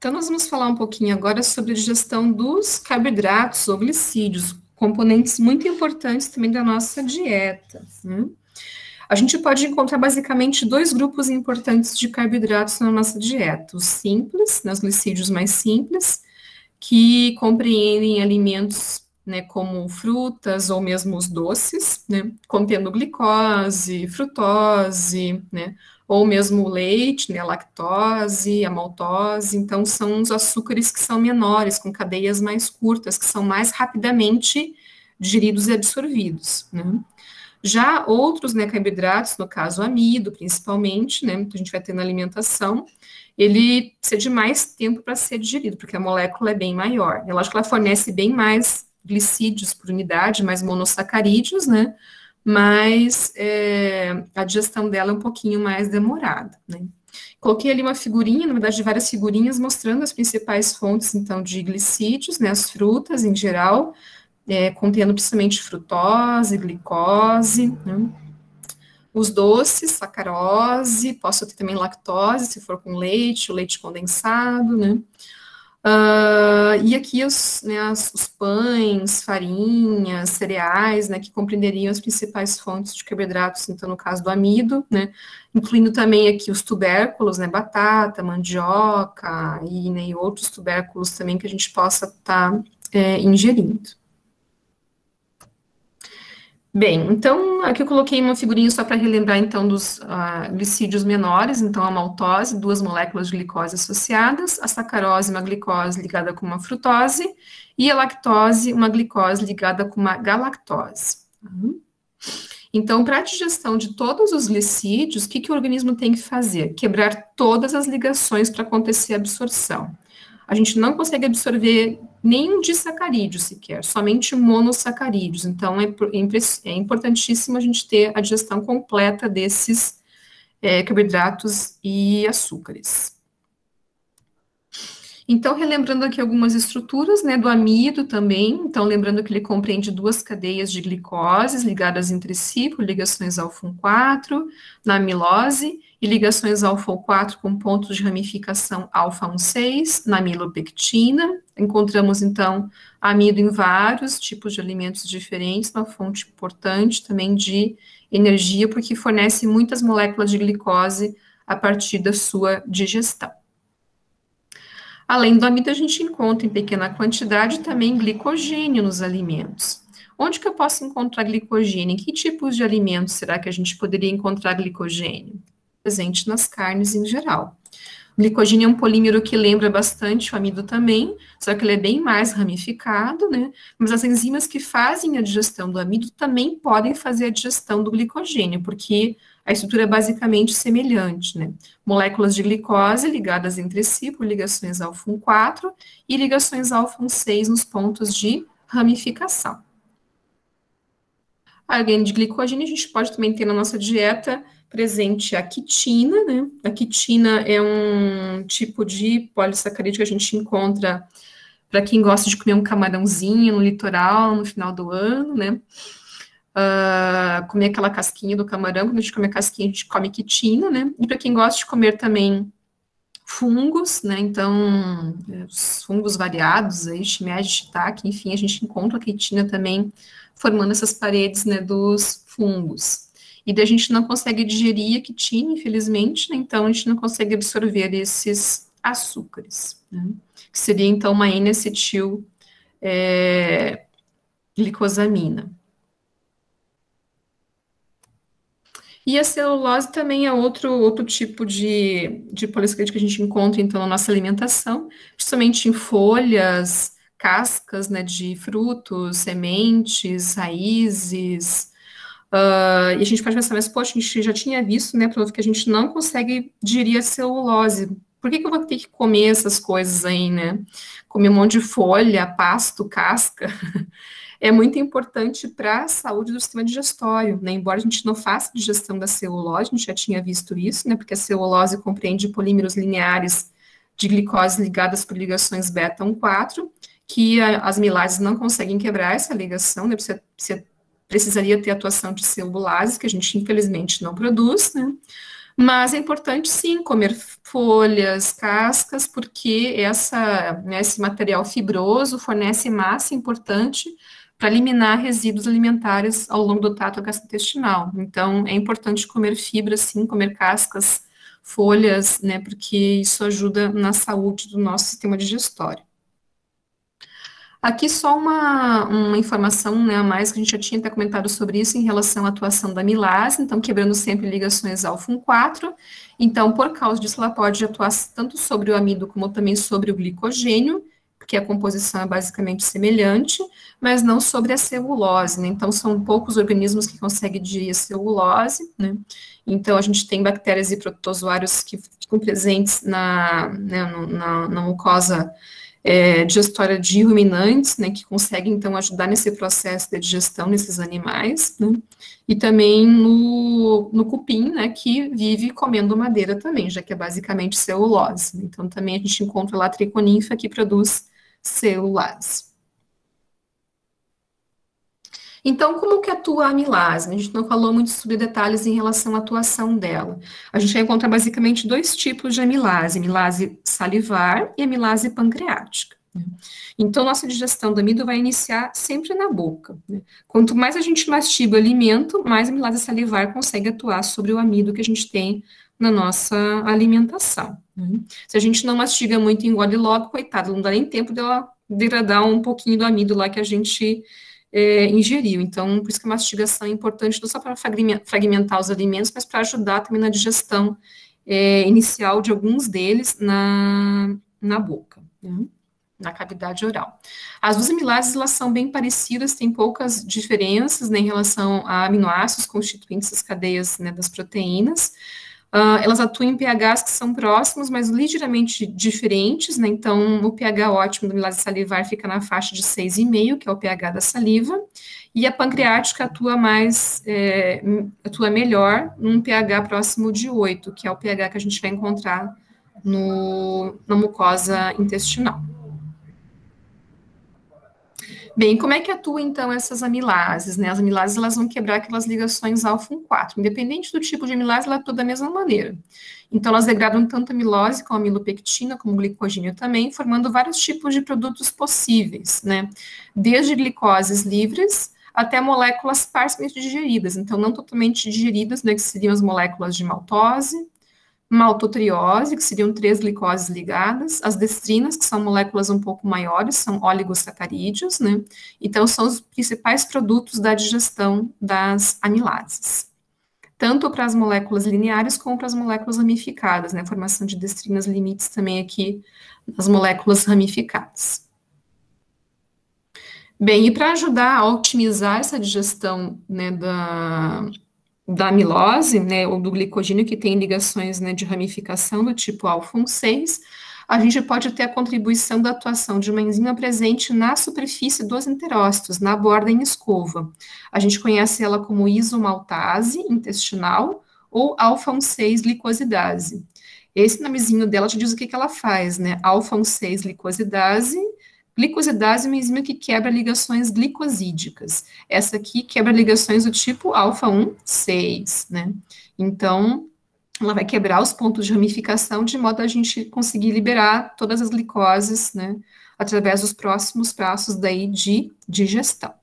Então, nós vamos falar um pouquinho agora sobre a digestão dos carboidratos ou glicídios, componentes muito importantes também da nossa dieta, né? A gente pode encontrar basicamente dois grupos importantes de carboidratos na nossa dieta: os simples, né, os glicídios mais simples, que compreendem alimentos, né, como frutas ou mesmo os doces, né, contendo glicose, frutose, né, ou mesmo o leite, né, a lactose, a maltose. Então, são os açúcares que são menores, com cadeias mais curtas, que são mais rapidamente digeridos e absorvidos, né. Já outros, né, carboidratos, no caso o amido, principalmente, né, que a gente vai ter na alimentação, ele precisa de mais tempo para ser digerido, porque a molécula é bem maior. É lógico que ela fornece bem mais glicídios por unidade, mais monossacarídeos, né, mas a digestão dela é um pouquinho mais demorada, né. Coloquei ali uma figurinha, na verdade, várias figurinhas, mostrando as principais fontes, então, de glicídios, né, as frutas em geral, contendo principalmente frutose, glicose, né? Os doces, sacarose, posso ter também lactose, se for com leite, o leite condensado, né? E aqui os pães, farinhas, cereais, né, que compreenderiam as principais fontes de carboidratos, então, no caso do amido, né, incluindo também aqui os tubérculos, né, batata, mandioca né, e outros tubérculos também que a gente possa estar ingerindo. Bem, então, aqui eu coloquei uma figurinha só para relembrar, então, dos glicídios menores, então, a maltose, duas moléculas de glicose associadas, a sacarose, uma glicose ligada com uma frutose, e a lactose, uma glicose ligada com uma galactose. Então, para a digestão de todos os glicídios, o que o organismo tem que fazer? Quebrar todas as ligações para acontecer a absorção. A gente não consegue absorver nenhum disacarídeo sequer, somente monossacarídeos. Então, é importantíssimo a gente ter a digestão completa desses carboidratos e açúcares. Então, relembrando aqui algumas estruturas, né, do amido também. Então, lembrando que ele compreende duas cadeias de glicoses ligadas entre si por ligações alfa-1,4, na amilose, e ligações alfa-4 com pontos de ramificação alfa-1,6, na amilopectina. Encontramos, então, amido em vários tipos de alimentos diferentes, uma fonte importante também de energia, porque fornece muitas moléculas de glicose a partir da sua digestão. Além do amido, a gente encontra em pequena quantidade também glicogênio nos alimentos. Onde que eu posso encontrar glicogênio? Em que tipos de alimentos será que a gente poderia encontrar glicogênio? Presente nas carnes em geral. O glicogênio é um polímero que lembra bastante o amido também, só que ele é bem mais ramificado, né? Mas as enzimas que fazem a digestão do amido também podem fazer a digestão do glicogênio, porque a estrutura é basicamente semelhante, né? Moléculas de glicose ligadas entre si por ligações alfa-1,4 e ligações alfa-1,6 nos pontos de ramificação. Além de glicogênio, a gente pode também ter na nossa dieta presente a quitina, né? A quitina é um tipo de polissacarídeo que a gente encontra para quem gosta de comer um camarãozinho no litoral no final do ano, né? Comer aquela casquinha do camarão, quando a gente come a casquinha, a gente come quitina, né? E para quem gosta de comer também fungos, né? Então, os fungos variados, aí, shimeji, shiitake, enfim, a gente encontra a quitina também formando essas paredes, né, dos fungos. E daí a gente não consegue digerir a quitina, infelizmente, né? Então a gente não consegue absorver esses açúcares, né? Que seria, então, uma N-acetil glicosamina. E a celulose também é outro tipo de polissacarídeo que a gente encontra, então, na nossa alimentação, justamente em folhas, cascas, né, de frutos, sementes, raízes. E a gente pode pensar, mas, poxa, a gente já tinha visto, né, que a gente não consegue digerir a celulose. Por que eu vou ter que comer essas coisas aí, né? Comer um monte de folha, pasto, casca. É muito importante para a saúde do sistema digestório, né? Embora a gente não faça digestão da celulose, a gente já tinha visto isso, né? Porque a celulose compreende polímeros lineares de glicose ligadas por ligações beta-1,4, que as amilases não conseguem quebrar essa ligação, né? Você precisaria ter atuação de celulases, que a gente infelizmente não produz, né? Mas é importante, sim, comer folhas, cascas, porque esse material fibroso fornece massa importante para eliminar resíduos alimentares ao longo do trato gastrointestinal. Então, é importante comer fibras, sim, comer cascas, folhas, né, porque isso ajuda na saúde do nosso sistema digestório. Aqui só uma informação, né, a mais, que a gente já tinha até comentado sobre isso em relação à atuação da amilase, então quebrando sempre ligações alfa-1,4, então por causa disso ela pode atuar tanto sobre o amido como também sobre o glicogênio, porque a composição é basicamente semelhante, mas não sobre a celulose, né, então são poucos organismos que conseguem digerir a celulose, né, então a gente tem bactérias e protozoários que ficam presentes né, na mucosa digestória de ruminantes, né, que conseguem, então, ajudar nesse processo de digestão nesses animais, né, e também no cupim, né, que vive comendo madeira também, já que é basicamente celulose. Então, também a gente encontra lá a triconinfa que produz celulase. Então, como que atua a amilase? A gente não falou muito sobre detalhes em relação à atuação dela. A gente vai encontrar basicamente dois tipos de amilase salivar e amilase pancreática. Né? Então, nossa digestão do amido vai iniciar sempre na boca. Né? Quanto mais a gente mastiga o alimento, mais a amilase salivar consegue atuar sobre o amido que a gente tem na nossa alimentação. Né? Se a gente não mastiga muito e engole logo, coitado, não dá nem tempo dela degradar um pouquinho do amido lá que a gente ingeriu. Então, por isso que a mastigação é importante, não só para fragmentar os alimentos, mas para ajudar também na digestão inicial de alguns deles na boca, né? Na cavidade oral. As duas amilases, elas são bem parecidas, têm poucas diferenças, né, em relação a aminoácidos constituintes das cadeias, né, das proteínas. Elas atuam em pHs que são próximos, mas ligeiramente diferentes, né? Então, o pH ótimo da amilase salivar fica na faixa de 6,5, que é o pH da saliva, e a pancreática atua melhor num pH próximo de 8, que é o pH que a gente vai encontrar na mucosa intestinal. Bem, como é que atuam, então, essas amilases, né? As amilases, elas vão quebrar aquelas ligações alfa-1,4. Independente do tipo de amilase, ela atua da mesma maneira. Então, elas degradam tanto a amilose, como a amilopectina, como o glicogênio também, formando vários tipos de produtos possíveis, né? Desde glicoses livres até moléculas parcialmente digeridas. Então, não totalmente digeridas, né? Que seriam as moléculas de maltose, maltotriose, que seriam 3 glicoses ligadas, as destrinas, que são moléculas um pouco maiores, são oligosacarídeos, né? Então, são os principais produtos da digestão das amilases. Tanto para as moléculas lineares como para as moléculas ramificadas, né? A formação de destrinas limites também aqui nas moléculas ramificadas. Bem, e para ajudar a otimizar essa digestão, né, da amilose, né, ou do glicogênio, que tem ligações, né, de ramificação do tipo alfa-1,6, a gente pode ter a contribuição da atuação de uma enzima presente na superfície dos enterócitos, na borda em escova. A gente conhece ela como isomaltase intestinal ou alfa-1,6 glicosidase. Esse nomezinho dela te diz o que ela faz, né? Alfa-1,6 glicosidase. Glicosidase é uma enzima que quebra ligações glicosídicas. Essa aqui quebra ligações do tipo alfa-1,6, né? Então, ela vai quebrar os pontos de ramificação de modo a gente conseguir liberar todas as glicoses, né? Através dos próximos passos daí de digestão.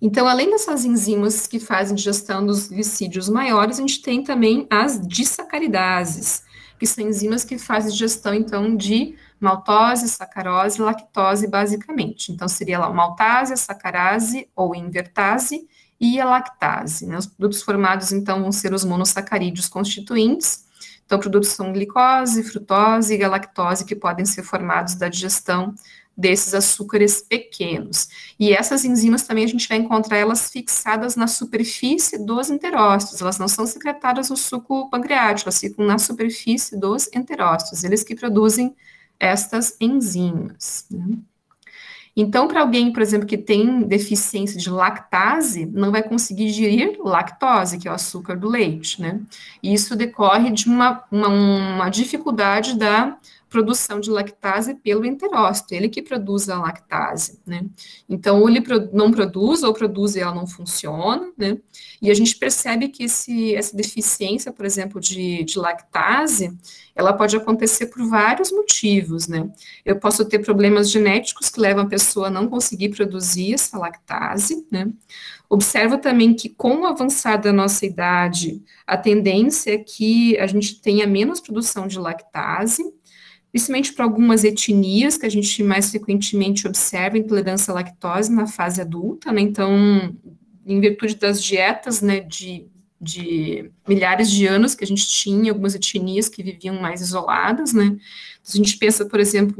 Então, além dessas enzimas que fazem digestão dos glicídios maiores, a gente tem também as disacaridases, que são enzimas que fazem digestão, então, de maltose, sacarose, lactose, basicamente. Então, seria lá a maltase, a sacarase ou invertase e a lactase. Né? Os produtos formados, então, vão ser os monossacarídeos constituintes. Então, produtos são glicose, frutose e galactose, que podem ser formados da digestão desses açúcares pequenos. E essas enzimas também a gente vai encontrar elas fixadas na superfície dos enterócitos, elas não são secretadas no suco pancreático, elas ficam na superfície dos enterócitos, eles que produzem estas enzimas. Né? Então, para alguém, por exemplo, que tem deficiência de lactase, não vai conseguir digerir lactose, que é o açúcar do leite, né? E isso decorre de uma dificuldade da produção de lactase pelo enterócito, ele que produz a lactase, né? Então, ou ele não produz, ou produz e ela não funciona, né? E a gente percebe que essa deficiência, por exemplo, de lactase, ela pode acontecer por vários motivos, né? Eu posso ter problemas genéticos que levam a pessoa a não conseguir produzir essa lactase, né? Observa também que, com o avançar da nossa idade, a tendência é que a gente tenha menos produção de lactase, principalmente para algumas etnias que a gente mais frequentemente observa intolerância à lactose na fase adulta, né? Então, em virtude das dietas, né, de milhares de anos que a gente tinha, algumas etnias que viviam mais isoladas, né? Se a gente pensa, por exemplo,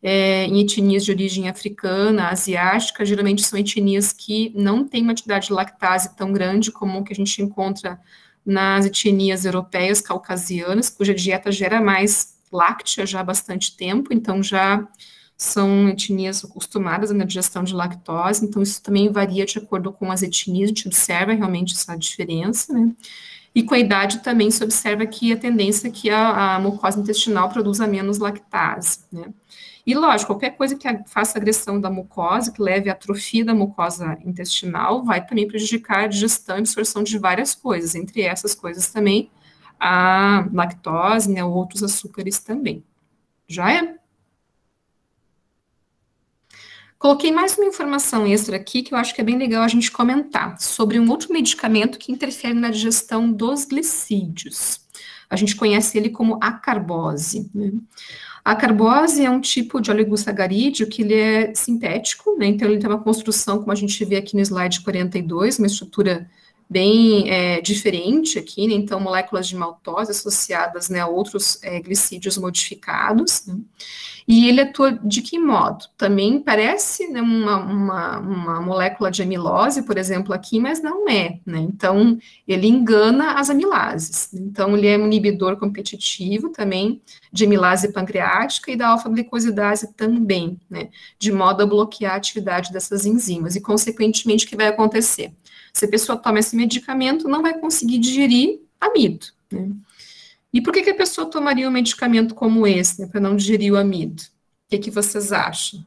em etnias de origem africana, asiática, geralmente são etnias que não têm uma atividade de lactase tão grande como o que a gente encontra nas etnias europeias, caucasianas, cuja dieta gera mais láctea já há bastante tempo, então já são etnias acostumadas na digestão de lactose, então isso também varia de acordo com as etnias, a gente observa realmente essa diferença, né? E com a idade também se observa que a tendência é que a mucosa intestinal produza menos lactase, né? E lógico, qualquer coisa que faça agressão da mucosa, que leve à atrofia da mucosa intestinal, vai também prejudicar a digestão e absorção de várias coisas, entre essas coisas também a lactose, né, ou outros açúcares também. Já é? Coloquei mais uma informação extra aqui que eu acho que é bem legal a gente comentar sobre um outro medicamento que interfere na digestão dos glicídios. A gente conhece ele como acarbose, né? A carbose é um tipo de oligosacarídeo que ele é sintético, né? Então ele tem uma construção, como a gente vê aqui no slide 42, uma estrutura bem diferente aqui, né? Então moléculas de maltose associadas, né, a outros glicídios modificados, né? E ele atua de que modo? Também parece, né, uma molécula de amilose, por exemplo, aqui, mas não é, né? Então, ele engana as amilases. Então, ele é um inibidor competitivo também de amilase pancreática e da alfa-glicosidase também, né? De modo a bloquear a atividade dessas enzimas. E, consequentemente, o que vai acontecer? Se a pessoa toma esse medicamento, não vai conseguir digerir amido, né? E por que a pessoa tomaria um medicamento como esse, né, para não digerir o amido? O que vocês acham?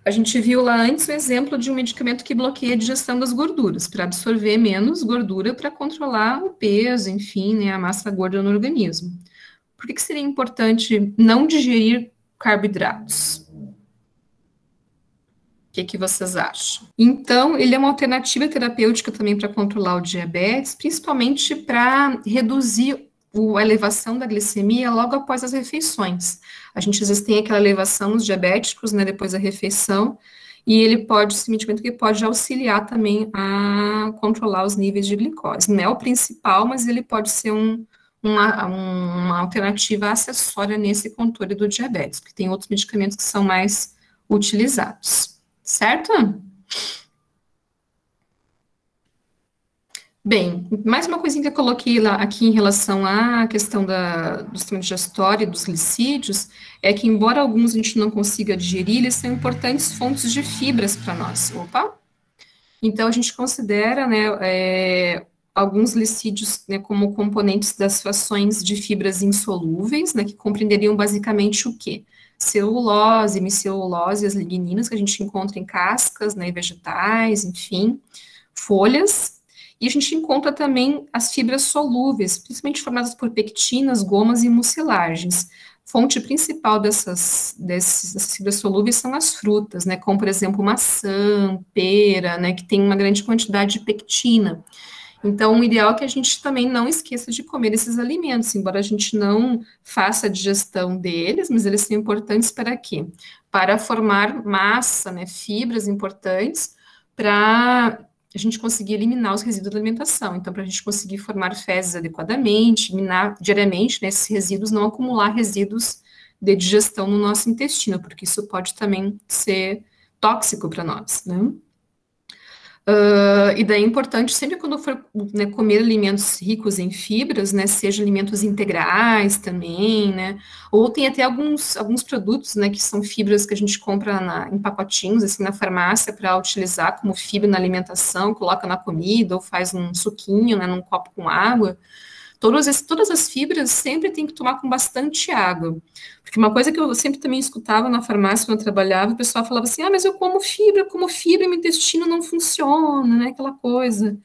A gente viu lá antes o exemplo de um medicamento que bloqueia a digestão das gorduras, para absorver menos gordura para controlar o peso, enfim, né, a massa gorda no organismo. Por que seria importante não digerir carboidratos? O que vocês acham? Então, ele é uma alternativa terapêutica também para controlar o diabetes, principalmente para reduzir a elevação da glicemia logo após as refeições. A gente às vezes tem aquela elevação nos diabéticos, né, depois da refeição, e ele pode, esse medicamento que pode auxiliar também a controlar os níveis de glicose. Não é o principal, mas ele pode ser uma alternativa acessória nesse controle do diabetes, porque tem outros medicamentos que são mais utilizados. Certo? Bem, mais uma coisinha que eu coloquei lá aqui em relação à questão do sistema digestório e dos glicídios, é que embora alguns a gente não consiga digerir, eles são importantes fontes de fibras para nós. Opa! Então a gente considera, né, alguns glicídios, né, como componentes das frações de fibras insolúveis, né, que compreenderiam basicamente o quê? Celulose, hemicelulose, as ligninas que a gente encontra em cascas, né, vegetais, enfim, folhas. E a gente encontra também as fibras solúveis, principalmente formadas por pectinas, gomas e mucilagens. Fonte principal dessas fibras solúveis são as frutas, né, como por exemplo maçã, pera, né, que tem uma grande quantidade de pectina. Então, o ideal é que a gente também não esqueça de comer esses alimentos, embora a gente não faça a digestão deles, mas eles são importantes para quê? Para formar massa, né, fibras importantes para a gente conseguir eliminar os resíduos da alimentação. Então, para a gente conseguir formar fezes adequadamente, eliminar diariamente, né, esses resíduos, não acumular resíduos de digestão no nosso intestino, porque isso pode também ser tóxico para nós, né? E daí é importante, sempre quando for, né, comer alimentos ricos em fibras, né, seja alimentos integrais também, né, ou tem até alguns produtos, né, que são fibras que a gente compra em pacotinhos, assim, na farmácia, para utilizar como fibra na alimentação, coloca na comida, ou faz um suquinho, né, num copo com água. Todas as fibras sempre tem que tomar com bastante água. Porque uma coisa que eu sempre também escutava na farmácia quando eu trabalhava, o pessoal falava assim, mas eu como fibra, meu intestino não funciona, né? Aquela coisa.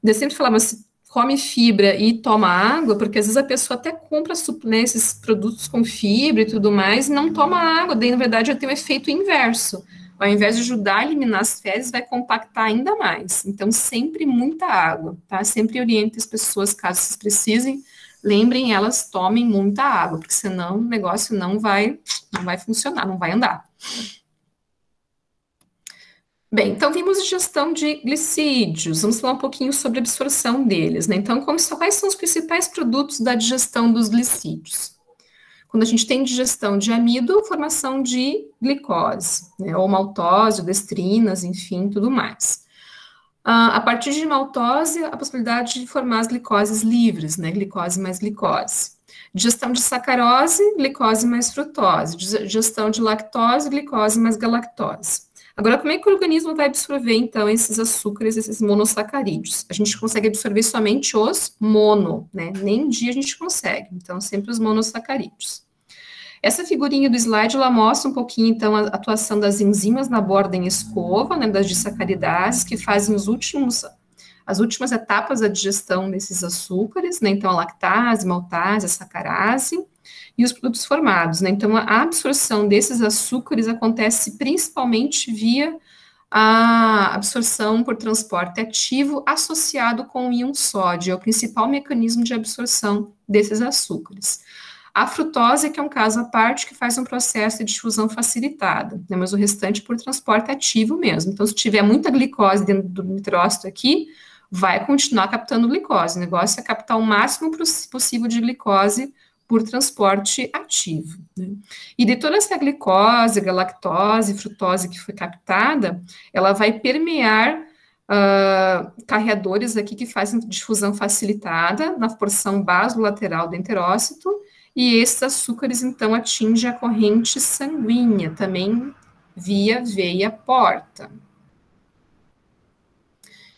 Eu sempre falava, se come fibra e toma água, porque às vezes a pessoa até compra, né, esses produtos com fibra e tudo mais, e não toma água, daí na verdade já tem um efeito inverso. Ao invés de ajudar a eliminar as fezes, vai compactar ainda mais. Então, sempre muita água, tá? Sempre oriente as pessoas, caso vocês precisem, lembrem elas, tomem muita água, porque senão o negócio não vai funcionar, não vai andar. Bem, então temos digestão de glicídios. Vamos falar um pouquinho sobre a absorção deles, né? Então, quais são os principais produtos da digestão dos glicídios? Quando a gente tem digestão de amido, formação de glicose, né? Ou maltose, ou destrinas, enfim, tudo mais. A partir de maltose, a possibilidade de formar as glicoses livres, né? Glicose mais glicose. Digestão de sacarose, glicose mais frutose. Digestão de lactose, glicose mais galactose. Agora, como é que o organismo vai absorver, então, esses açúcares, esses monossacarídeos? A gente consegue absorver somente os mono, né? Nem um dia a gente consegue. Então, sempre os monossacarídeos. Essa figurinha do slide, ela mostra um pouquinho, então, a atuação das enzimas na borda em escova, né? Das disacaridases, que fazem as últimas etapas da digestão desses açúcares, né? Então, a lactase, maltase, a sacarase e os produtos formados, né? Então, a absorção desses açúcares acontece principalmente via a absorção por transporte ativo associado com o íon sódio, é o principal mecanismo de absorção desses açúcares. A frutose, que é um caso à parte, que faz um processo de difusão facilitada, né? Mas o restante por transporte ativo mesmo. Então, se tiver muita glicose dentro do nitrócito aqui, vai continuar captando glicose. O negócio é captar o máximo possível de glicose por transporte ativo, né? E de toda essa glicose, galactose, frutose que foi captada, ela vai permear carreadores aqui que fazem difusão facilitada na porção basolateral do enterócito, e esses açúcares, então, atingem a corrente sanguínea, também via veia porta.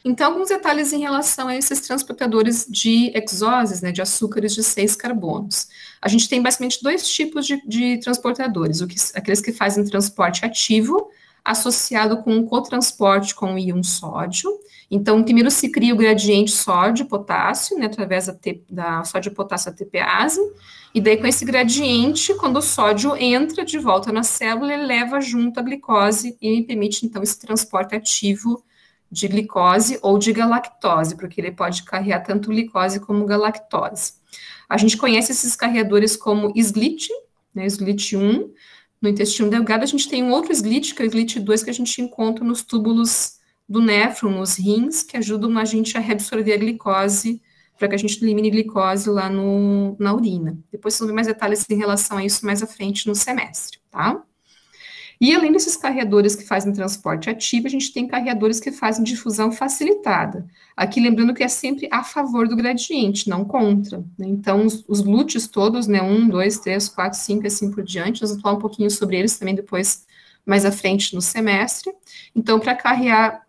Então, alguns detalhes em relação a esses transportadores de exoses, né, de açúcares de 6 carbonos. A gente tem basicamente dois tipos de transportadores, aqueles que fazem transporte ativo, associado com um cotransporte com o íon sódio. Então, primeiro se cria o gradiente sódio-potássio, né, através da sódio-potássio ATPase, e daí com esse gradiente, quando o sódio entra de volta na célula, ele leva junto a glicose e permite, então, esse transporte ativo de glicose ou de galactose, porque ele pode carregar tanto glicose como galactose. A gente conhece esses carreadores como SGLT, né, SGLT1. No intestino delgado, a gente tem um outro SGLT, que é o SGLT2, que a gente encontra nos túbulos do néfron, nos rins, que ajudam a gente a reabsorver a glicose, para que a gente elimine glicose lá na urina. Depois vocês vão ver mais detalhes em relação a isso mais à frente no semestre, tá? E além desses carreadores que fazem transporte ativo, a gente tem carreadores que fazem difusão facilitada. Aqui lembrando que é sempre a favor do gradiente, não contra, né? Então, os glúteos todos, né, 1, 2, 3, 4, 5 e assim por diante, nós vamos falar um pouquinho sobre eles também depois, mais à frente no semestre. Então, para carrear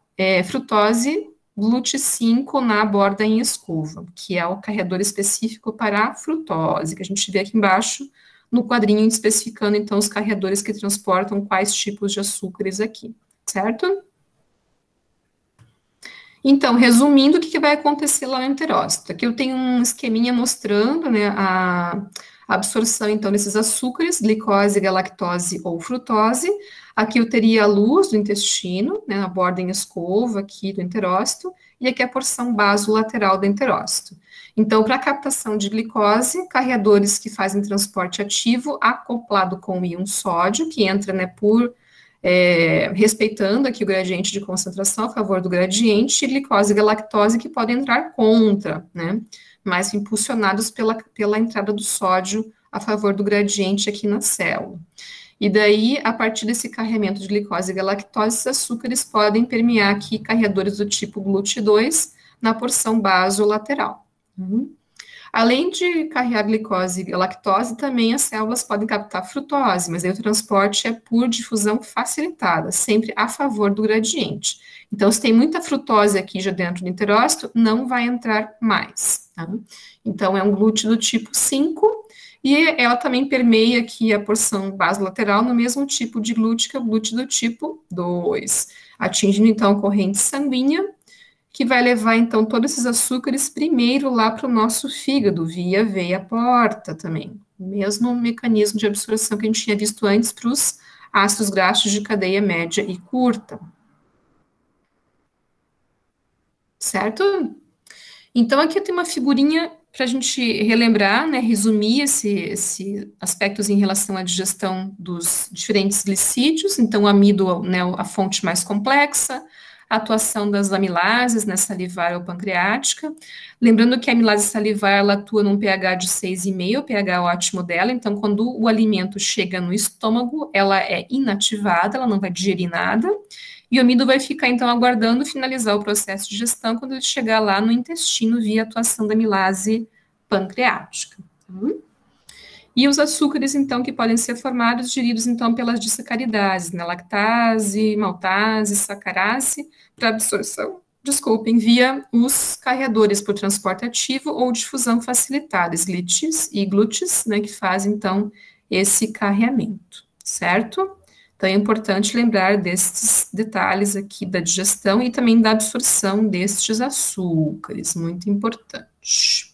frutose, glúten 5 na borda em escova, que é o carreador específico para a frutose, que a gente vê aqui embaixo, no quadrinho especificando, então, os carreadores que transportam quais tipos de açúcares aqui, certo? Então, resumindo, o que vai acontecer lá no enterócito? Aqui eu tenho um esqueminha mostrando, né, a absorção, então, desses açúcares, glicose, galactose ou frutose. Aqui eu teria a luz do intestino, né, a borda em escova aqui do enterócito, e aqui a porção basolateral do enterócito. Então, para a captação de glicose, carreadores que fazem transporte ativo acoplado com o íon sódio, que entra, né, respeitando aqui o gradiente de concentração a favor do gradiente, e glicose e galactose que podem entrar contra, né, mas impulsionados pela entrada do sódio a favor do gradiente aqui na célula. E daí, a partir desse carregamento de glicose e galactose, esses açúcares podem permear aqui carreadores do tipo GLUT2 na porção basolateral. Além de carregar glicose e galactose, também as células podem captar frutose, mas aí o transporte é por difusão facilitada, sempre a favor do gradiente. Então, se tem muita frutose aqui já dentro do enterócito, não vai entrar mais. tá? Então, é um glúteo do tipo 5, e ela também permeia aqui a porção basolateral no mesmo tipo de glúteo que é o glúteo do tipo 2, atingindo, então, a corrente sanguínea, que vai levar, então, todos esses açúcares primeiro lá para o nosso fígado, via veia porta também. Mesmo mecanismo de absorção que a gente tinha visto antes para os ácidos graxos de cadeia média e curta. Certo? Então, aqui eu tenho uma figurinha para a gente relembrar, né, resumir esse aspectos em relação à digestão dos diferentes glicídios. Então, o amido, né, a fonte mais complexa, a atuação das amilases, né, salivar ou pancreática. Lembrando que a amilase salivar, ela atua num pH de 6,5, o pH ótimo dela. Então, quando o alimento chega no estômago, ela é inativada, ela não vai digerir nada. E o amido vai ficar, então, aguardando finalizar o processo de digestão quando ele chegar lá no intestino via atuação da amilase pancreática. E os açúcares, então, que podem ser formados, digeridos, então, pelas disacaridase, né? Lactase, maltase, sacarase, para absorção, desculpem, via os carreadores por transporte ativo ou difusão facilitada, glítis e glúteos, né, que fazem, então, esse carreamento, certo? Então, é importante lembrar desses detalhes aqui da digestão e também da absorção destes açúcares, muito importante.